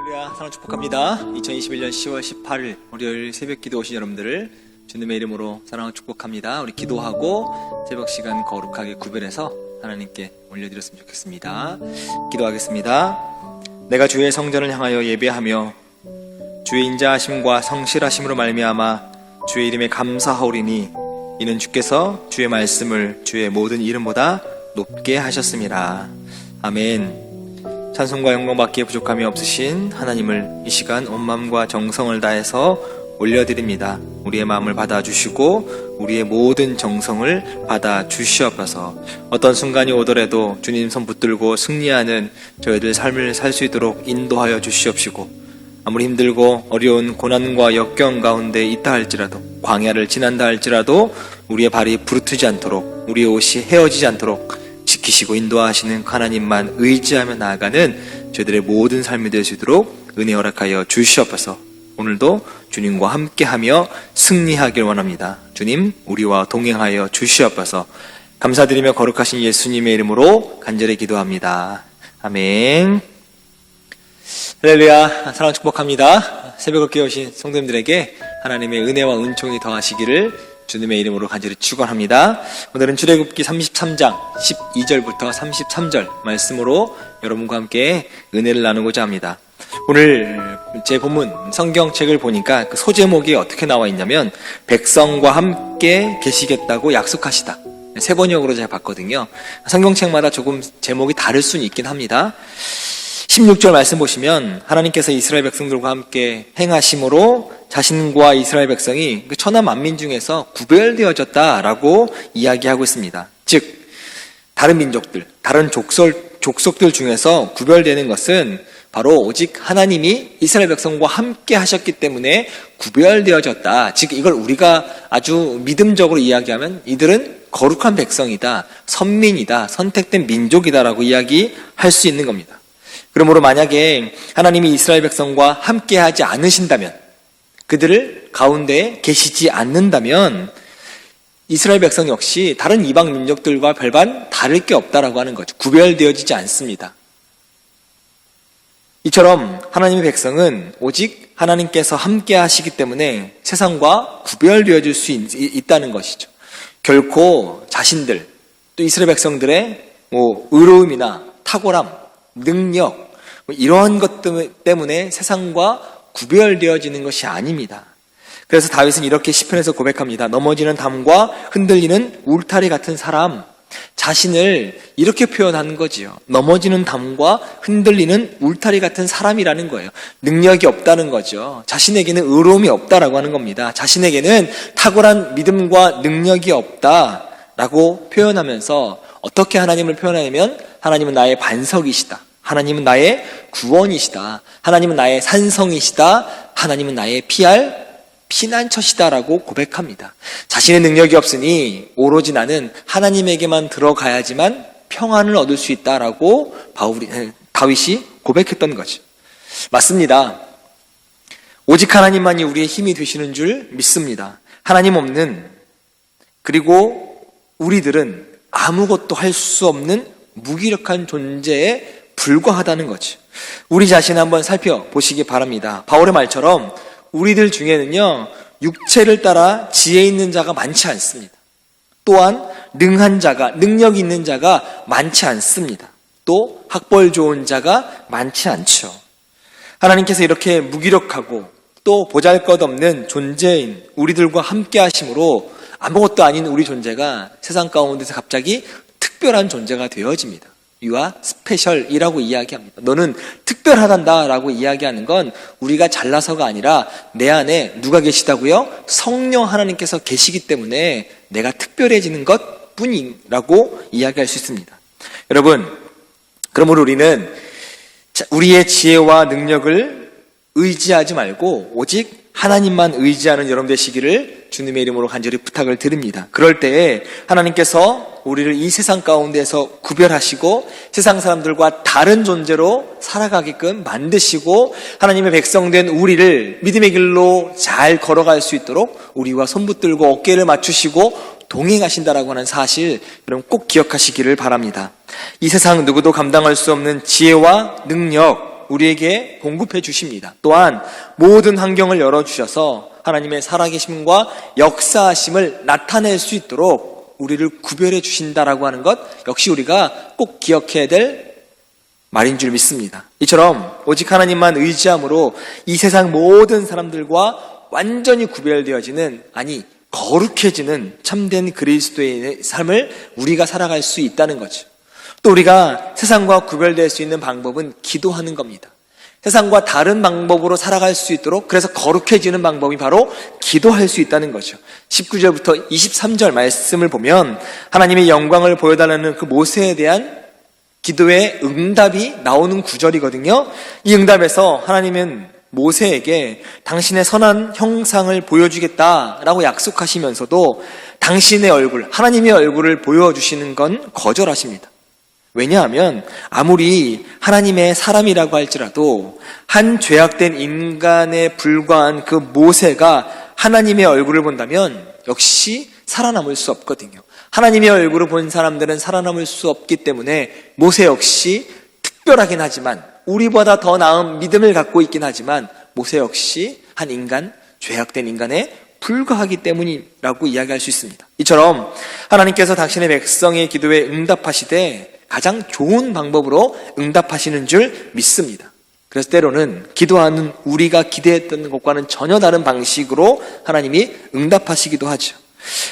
할렐루야, 사랑 축복합니다. 2021년 10월 18일 월요일 새벽 기도 오신 여러분들을 주님의 이름으로 사랑하고 축복합니다. 우리 기도하고 새벽 시간 거룩하게 구별해서 하나님께 올려드렸으면 좋겠습니다. 기도하겠습니다. 내가 주의 성전을 향하여 예배하며 주의 인자하심과 성실하심으로 말미암아 주의 이름에 감사하오리니 이는 주께서 주의 말씀을 주의 모든 이름보다 높게 하셨습니다. 아멘. 찬송과 영광받기에 부족함이 없으신 하나님을 이 시간 온 마음과 정성을 다해서 올려드립니다. 우리의 마음을 받아주시고 우리의 모든 정성을 받아주시옵소서. 어떤 순간이 오더라도 주님 손 붙들고 승리하는 저희들 삶을 살 수 있도록 인도하여 주시옵시고, 아무리 힘들고 어려운 고난과 역경 가운데 있다 할지라도, 광야를 지난다 할지라도 우리의 발이 부르트지 않도록, 우리의 옷이 헤어지지 않도록 지키시고 인도하시는 하나님만 의지하며 나아가는 저희들의 모든 삶이 될 수 있도록 은혜 허락하여 주시옵소서. 오늘도 주님과 함께하며 승리하길 원합니다. 주님, 우리와 동행하여 주시옵소서. 감사드리며 거룩하신 예수님의 이름으로 간절히 기도합니다. 아멘. 할렐루야, 사랑 축복합니다. 새벽을 깨우신 성도님들에게 하나님의 은혜와 은총이 더하시기를 주님의 이름으로 간절히 축원합니다. 오늘은 출애굽기 33장 12절부터 33절 말씀으로 여러분과 함께 은혜를 나누고자 합니다. 오늘 제 본문 성경책을 보니까 그 소제목이 어떻게 나와 있냐면 백성과 함께 계시겠다고 약속하시다. 세 번역으로 제가 봤거든요. 성경책마다 조금 제목이 다를 수는 있긴 합니다. 16절 말씀 보시면 하나님께서 이스라엘 백성들과 함께 행하심으로 자신과 이스라엘 백성이 그 천하 만민 중에서 구별되어졌다라고 이야기하고 있습니다. 즉 다른 민족들, 다른 족속들 중에서 구별되는 것은 바로 오직 하나님이 이스라엘 백성과 함께 하셨기 때문에 구별되어졌다. 즉 이걸 우리가 아주 믿음적으로 이야기하면 이들은 거룩한 백성이다, 선민이다, 선택된 민족이다라고 이야기할 수 있는 겁니다. 그러므로 만약에 하나님이 이스라엘 백성과 함께 하지 않으신다면, 그들을 가운데에 계시지 않는다면 이스라엘 백성 역시 다른 이방 민족들과 별반 다를 게 없다라고 하는 거죠. 구별되어지지 않습니다. 이처럼 하나님의 백성은 오직 하나님께서 함께 하시기 때문에 세상과 구별되어질 수 있다는 것이죠. 결코 자신들, 또 이스라엘 백성들의 의로움이나 탁월함, 능력, 이러한 것 때문에 세상과 구별되어지는 것이 아닙니다. 그래서 다윗은 이렇게 시편에서 고백합니다. 넘어지는 담과 흔들리는 울타리 같은 사람, 자신을 이렇게 표현하는 거지요. 넘어지는 담과 흔들리는 울타리 같은 사람이라는 거예요. 능력이 없다는 거죠. 자신에게는 의로움이 없다라고 하는 겁니다. 자신에게는 탁월한 믿음과 능력이 없다라고 표현하면서 어떻게 하나님을 표현하냐면 하나님은 나의 반석이시다, 하나님은 나의 구원이시다, 하나님은 나의 산성이시다, 하나님은 나의 피난처시다라고 고백합니다. 자신의 능력이 없으니 오로지 나는 하나님에게만 들어가야지만 평안을 얻을 수 있다라고 다윗이 고백했던 거죠. 맞습니다. 오직 하나님만이 우리의 힘이 되시는 줄 믿습니다. 하나님 없는, 그리고 우리들은 아무것도 할 수 없는 무기력한 존재에 불과하다는 거죠. 우리 자신을 한번 살펴보시기 바랍니다. 바울의 말처럼 우리들 중에는요, 육체를 따라 지혜 있는 자가 많지 않습니다. 또한 능한 자가, 능력 있는 자가 많지 않습니다. 또 학벌 좋은 자가 많지 않죠. 하나님께서 이렇게 무기력하고 또 보잘것없는 존재인 우리들과 함께 하심으로 아무것도 아닌 우리 존재가 세상 가운데서 갑자기 특별한 존재가 되어집니다. You are special이라고 이야기합니다. 너는 특별하단다라고 이야기하는 건 우리가 잘나서가 아니라 내 안에 누가 계시다고요? 성령 하나님께서 계시기 때문에 내가 특별해지는 것 뿐이라고 이야기할 수 있습니다. 여러분, 그러므로 우리는 우리의 지혜와 능력을 의지하지 말고 오직 하나님만 의지하는 여러분 되시기를 주님의 이름으로 간절히 부탁을 드립니다. 그럴 때에 하나님께서 우리를 이 세상 가운데서 구별하시고 세상 사람들과 다른 존재로 살아가게끔 만드시고 하나님의 백성된 우리를 믿음의 길로 잘 걸어갈 수 있도록 우리와 손붙들고 어깨를 맞추시고 동행하신다라고 하는 사실 여러분 꼭 기억하시기를 바랍니다. 이 세상 누구도 감당할 수 없는 지혜와 능력, 우리에게 공급해 주십니다. 또한 모든 환경을 열어주셔서 하나님의 살아계심과 역사하심을 나타낼 수 있도록 우리를 구별해 주신다라고 하는 것 역시 우리가 꼭 기억해야 될 말인 줄 믿습니다. 이처럼 오직 하나님만 의지함으로 이 세상 모든 사람들과 완전히 구별되어지는, 아니 거룩해지는 참된 그리스도인의 삶을 우리가 살아갈 수 있다는 거죠. 또 우리가 세상과 구별될 수 있는 방법은 기도하는 겁니다. 세상과 다른 방법으로 살아갈 수 있도록, 그래서 거룩해지는 방법이 바로 기도할 수 있다는 거죠. 19절부터 23절 말씀을 보면 하나님의 영광을 보여달라는 그 모세에 대한 기도의 응답이 나오는 구절이거든요. 이 응답에서 하나님은 모세에게 당신의 선한 형상을 보여주겠다라고 약속하시면서도 당신의 얼굴, 하나님의 얼굴을 보여주시는 건 거절하십니다. 왜냐하면 아무리 하나님의 사람이라고 할지라도 한 죄악된 인간에 불과한 그 모세가 하나님의 얼굴을 본다면 역시 살아남을 수 없거든요. 하나님의 얼굴을 본 사람들은 살아남을 수 없기 때문에 모세 역시 특별하긴 하지만, 우리보다 더 나은 믿음을 갖고 있긴 하지만 모세 역시 한 인간, 죄악된 인간에 불과하기 때문이라고 이야기할 수 있습니다. 이처럼 하나님께서 당신의 백성의 기도에 응답하시되 가장 좋은 방법으로 응답하시는 줄 믿습니다. 그래서 때로는 기도하는 우리가 기대했던 것과는 전혀 다른 방식으로 하나님이 응답하시기도 하죠.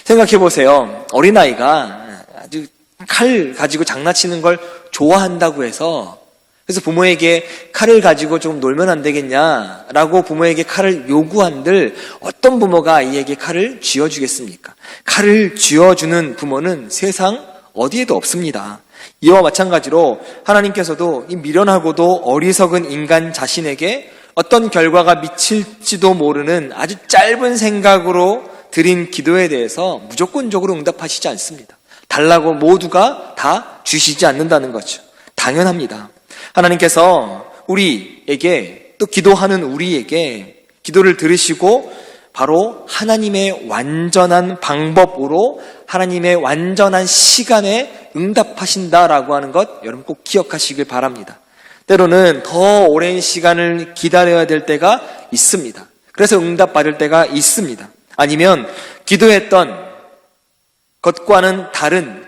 생각해 보세요. 어린아이가 아주 칼 가지고 장난치는 걸 좋아한다고 해서, 그래서 부모에게 칼을 가지고 좀 놀면 안 되겠냐라고 부모에게 칼을 요구한들 어떤 부모가 아이에게 칼을 쥐어주겠습니까? 칼을 쥐어주는 부모는 세상 어디에도 없습니다. 이와 마찬가지로 하나님께서도 이 미련하고도 어리석은 인간 자신에게 어떤 결과가 미칠지도 모르는 아주 짧은 생각으로 드린 기도에 대해서 무조건적으로 응답하시지 않습니다. 달라고 모두가 다 주시지 않는다는 거죠. 당연합니다. 하나님께서 우리에게, 또 기도하는 우리에게 기도를 들으시고 바로 하나님의 완전한 방법으로 하나님의 완전한 시간에 응답하신다라고 하는 것 여러분 꼭 기억하시길 바랍니다. 때로는 더 오랜 시간을 기다려야 될 때가 있습니다. 그래서 응답받을 때가 있습니다. 아니면 기도했던 것과는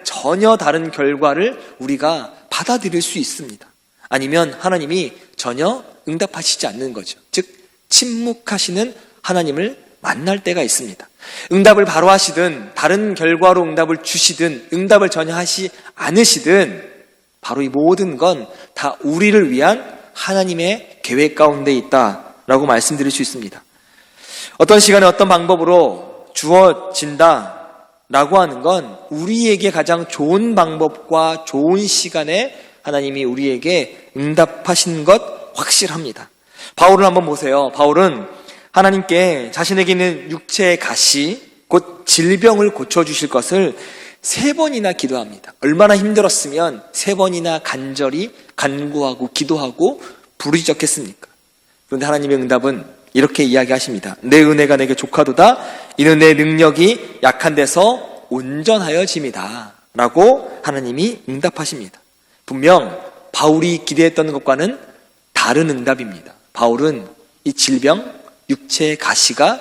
전혀 다른 결과를 우리가 받아들일 수 있습니다. 아니면 하나님이 전혀 응답하시지 않는 거죠. 즉 침묵하시는 하나님을 만날 때가 있습니다. 응답을 바로 하시든 다른 결과로 응답을 주시든 응답을 전혀 하시 않으시든 바로 이 모든 건 다 우리를 위한 하나님의 계획 가운데 있다라고 말씀드릴 수 있습니다. 어떤 시간에 어떤 방법으로 주어진다라고 하는 건 우리에게 가장 좋은 방법과 좋은 시간에 하나님이 우리에게 응답하신 것 확실합니다. 바울을 한번 보세요. 바울은 하나님께 자신에게 있는 육체의 가시, 곧 질병을 고쳐주실 것을 3번이나 기도합니다. 얼마나 힘들었으면 3번이나 간절히 간구하고 기도하고 부르짖었겠습니까? 그런데 하나님의 응답은 이렇게 이야기하십니다. 내 은혜가 내게 족하도다. 이는 내 능력이 약한 데서 온전하여짐이다. 라고 하나님이 응답하십니다. 분명 바울이 기대했던 것과는 다른 응답입니다. 바울은 이 질병, 육체의 가시가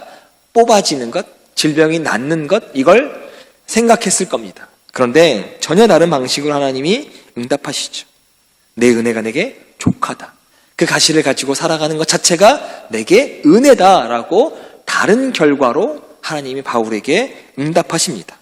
뽑아지는 것, 질병이 낫는 것, 이걸 생각했을 겁니다. 그런데 전혀 다른 방식으로 하나님이 응답하시죠. 내 은혜가 내게 족하다. 그 가시를 가지고 살아가는 것 자체가 내게 은혜다라고 다른 결과로 하나님이 바울에게 응답하십니다.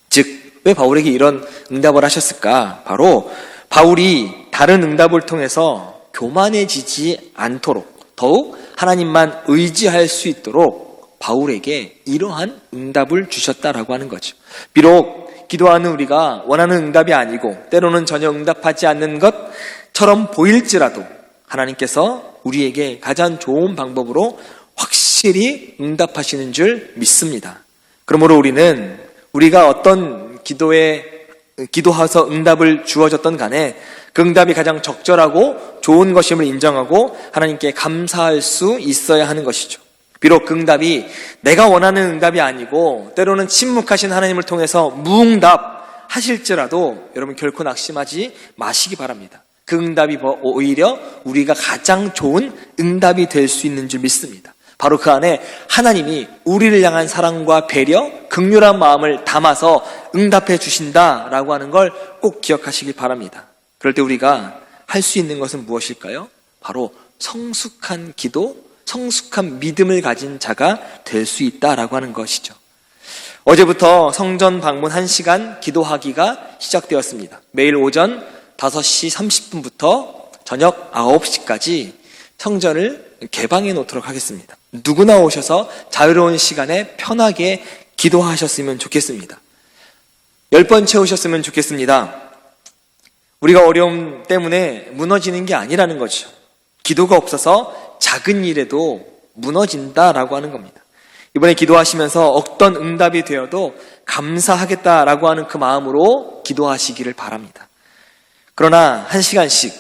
즉, 왜 바울에게 이런 응답을 하셨을까? 바로 바울이 다른 응답을 통해서 교만해지지 않도록 더욱 하나님만 의지할 수 있도록 바울에게 이러한 응답을 주셨다라고 하는 거죠. 비록 기도하는 우리가 원하는 응답이 아니고 때로는 전혀 응답하지 않는 것처럼 보일지라도 하나님께서 우리에게 가장 좋은 방법으로 확실히 응답하시는 줄 믿습니다. 그러므로 우리는 우리가 어떤 기도해서 응답을 주어졌던 간에 그 응답이 가장 적절하고 좋은 것임을 인정하고 하나님께 감사할 수 있어야 하는 것이죠. 비록 그 응답이 내가 원하는 응답이 아니고 때로는 침묵하신 하나님을 통해서 무응답 하실지라도 여러분 결코 낙심하지 마시기 바랍니다. 그 응답이 오히려 우리가 가장 좋은 응답이 될 수 있는 줄 믿습니다. 바로 그 안에 하나님이 우리를 향한 사랑과 배려, 긍휼한 마음을 담아서 응답해 주신다라고 하는 걸 꼭 기억하시길 바랍니다. 그럴 때 우리가 할 수 있는 것은 무엇일까요? 바로 성숙한 기도, 성숙한 믿음을 가진 자가 될 수 있다라고 하는 것이죠. 어제부터 성전 방문 1시간 기도하기가 시작되었습니다. 매일 오전 5시 30분부터 저녁 9시까지 성전을 개방해 놓도록 하겠습니다. 누구나 오셔서 자유로운 시간에 편하게 기도하셨으면 좋겠습니다. 10번 채우셨으면 좋겠습니다. 우리가 어려움 때문에 무너지는 게 아니라는 거죠. 기도가 없어서 작은 일에도 무너진다라고 하는 겁니다. 이번에 기도하시면서 어떤 응답이 되어도 감사하겠다라고 하는 그 마음으로 기도하시기를 바랍니다. 그러나 1시간씩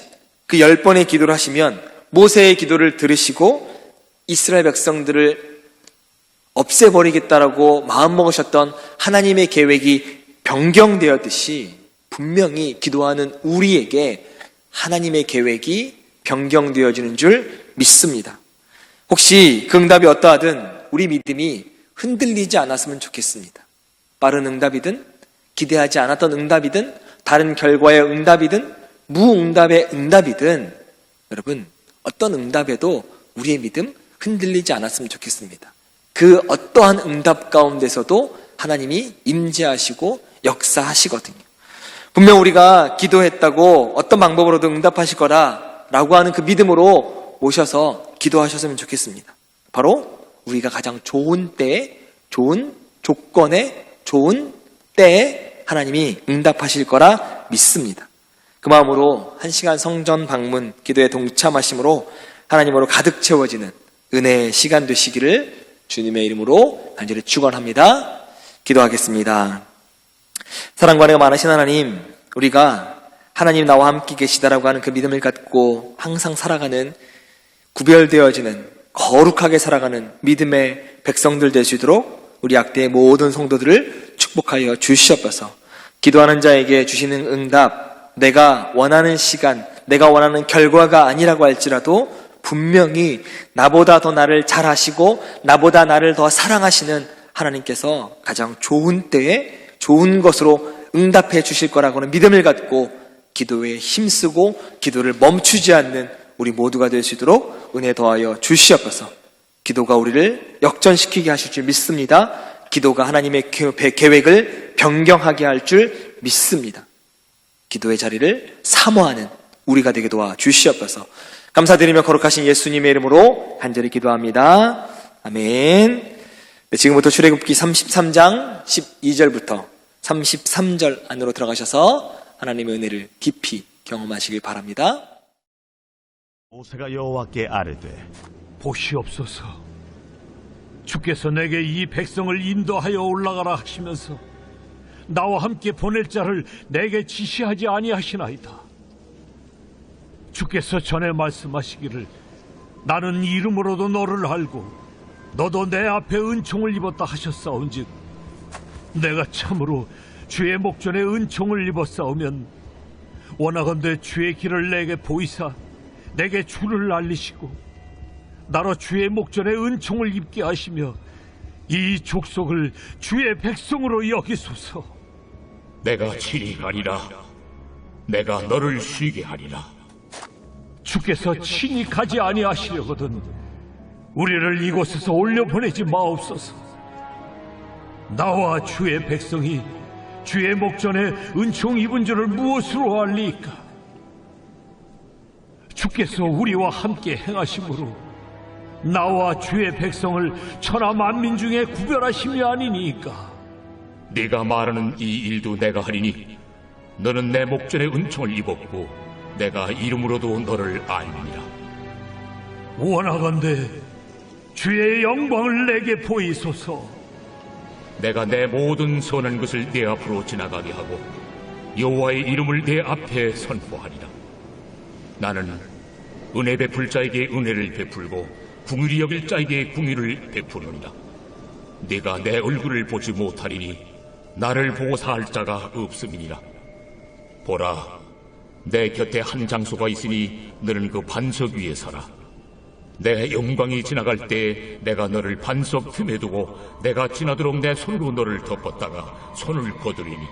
그 10번의 기도를 하시면 모세의 기도를 들으시고 이스라엘 백성들을 없애버리겠다라고 마음먹으셨던 하나님의 계획이 변경되었듯이 분명히 기도하는 우리에게 하나님의 계획이 변경되어지는 줄 믿습니다. 혹시 그 응답이 어떠하든 우리 믿음이 흔들리지 않았으면 좋겠습니다. 빠른 응답이든 기대하지 않았던 응답이든 다른 결과의 응답이든 무응답의 응답이든 여러분 어떤 응답에도 우리의 믿음 흔들리지 않았으면 좋겠습니다. 그 어떠한 응답 가운데서도 하나님이 임재하시고 역사하시거든요. 분명 우리가 기도했다고 어떤 방법으로도 응답하실 거라라고 하는 그 믿음으로 오셔서 기도하셨으면 좋겠습니다. 바로 우리가 가장 좋은 때에, 좋은 조건에, 좋은 때에 하나님이 응답하실 거라 믿습니다. 그 마음으로 1시간 성전 방문 기도에 동참하심으로 하나님으로 가득 채워지는 은혜의 시간 되시기를 주님의 이름으로 간절히 축원합니다. 기도하겠습니다. 사랑과 은혜가 많으신 하나님, 우리가 하나님 나와 함께 계시다라고 하는 그 믿음을 갖고 항상 살아가는 구별되어지는 거룩하게 살아가는 믿음의 백성들 될 수 있도록 우리 약대의 모든 성도들을 축복하여 주시옵소서. 기도하는 자에게 주시는 응답, 내가 원하는 시간, 내가 원하는 결과가 아니라고 할지라도 분명히 나보다 더 나를 잘 아시고 나보다 나를 더 사랑하시는 하나님께서 가장 좋은 때에 좋은 것으로 응답해 주실 거라고는 믿음을 갖고 기도에 힘쓰고 기도를 멈추지 않는 우리 모두가 될 수 있도록 은혜 더하여 주시옵소서. 기도가 우리를 역전시키게 하실 줄 믿습니다. 기도가 하나님의 계획을 변경하게 할 줄 믿습니다. 기도의 자리를 사모하는 우리가 되게 도와 주시옵소서. 감사드리며 거룩하신 예수님의 이름으로 간절히 기도합니다. 아멘. 네, 지금부터 출애굽기 33장 12절부터 33절 안으로 들어가셔서 하나님의 은혜를 깊이 경험하시길 바랍니다. 모세가 여호와께 아뢰되 보시옵소서. 주께서 내게 이 백성을 인도하여 올라가라 하시면서 나와 함께 보낼 자를 내게 지시하지 아니하시나이다. 주께서 전에 말씀하시기를 나는 이름으로도 너를 알고 너도 내 앞에 은총을 입었다 하셨사온즉 내가 참으로 주의 목전에 은총을 입었사오면 원하건대 주의 길을 내게 보이사 내게 주를 알리시고 나로 주의 목전에 은총을 입게 하시며 이 족속을 주의 백성으로 여기소서. 내가 친히 가리라. 내가 너를 쉬게 하리라. 주께서 친히 가지 아니하시려거든 우리를 이곳에서 올려보내지 마옵소서. 나와 주의 백성이 주의 목전에 은총 입은 줄을 무엇으로 알리까? 주께서 우리와 함께 행하심으로 나와 주의 백성을 천하 만민 중에 구별하심이 아니니까. 네가 말하는 이 일도 내가 하리니 너는 내 목전에 은총을 입었고 내가 이름으로도 너를 알리니라. 원하건대 주의 영광을 내게 보이소서. 내가 내 모든 선한 것을 내 앞으로 지나가게 하고 여호와의 이름을 내 앞에 선포하리라. 나는 은혜 베풀 자에게 은혜를 베풀고 긍휼히 여길 자에게 긍휼을 베푸느니라. 네가 내 얼굴을 보지 못하리니 나를 보고 살 자가 없음이니라. 보라, 내 곁에 한 장소가 있으니 너는 그 반석 위에 서라. 내 영광이 지나갈 때 내가 너를 반석 틈에 두고 내가 지나도록 내 손으로 너를 덮었다가 손을 거두리니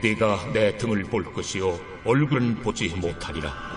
네가 내 등을 볼 것이요 얼굴은 보지 못하리라.